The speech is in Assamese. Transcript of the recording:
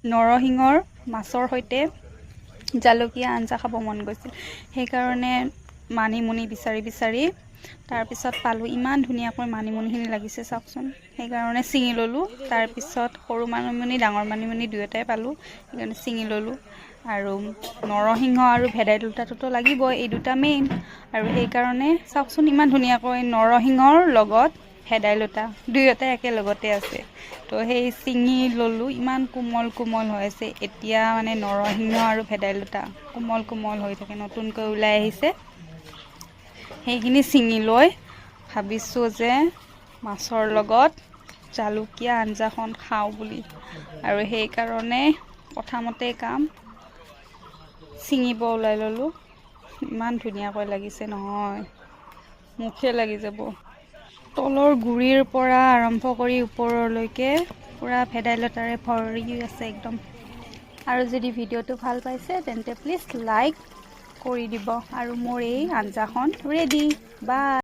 নৰসিংহৰ মাছৰ সৈতে জালুকীয়া আঞ্জা খাব মন গৈছিল, সেইকাৰণে মানিমুনি বিচাৰি তাৰপিছত পালোঁ। ইমান ধুনীয়াকৈ মানিমুনিখিনি লাগিছে চাওকচোন, সেইকাৰণে ছিঙি ল'লোঁ। তাৰপিছত সৰু মানিমুনি ডাঙৰ মানিমুনি দুয়োটাই পালোঁ, সেইকাৰণে ছিঙি ল'লোঁ। আৰু নৰসিংহ আৰু ভেদাইলতাটোতো লাগিবই, এই দুটা মেইন। আৰু সেইকাৰণে চাওকচোন ইমান ধুনীয়াকৈ নৰসিংহৰ লগত ভেদাইলতা দুয়োটাই একেলগতে আছে। তো সেই ছিঙি ল'লোঁ, ইমান কোমল কোমল হৈ আছে। এতিয়া মানে নৰসিংহ আৰু ভেদাইলতা কোমল কোমল হৈ থাকে, নতুনকৈ ওলাই আহিছে। সেইখিনি ছিঙি লৈ ভাবিছোঁ যে মাছৰ লগত জালুকীয়া আঞ্জাখন খাওঁ বুলি। আৰু সেইকাৰণে প্ৰথমতে কাম ছিঙিব ওলাই ল'লোঁ। ইমান ধুনীয়াকৈ লাগিছে নহয়, মুখে লাগি যাব। তলৰ গুৰিৰ পৰা আৰম্ভ কৰি ওপৰলৈকে পুৰা ভেদাইলতাৰে ভৰি আছে একদম। আৰু যদি ভিডিঅ'টো ভাল পাইছে তেন্তে প্লিজ লাইক কৰি দিব। আৰু মোৰ এই আঞ্জাখন ৰেডি। বাই।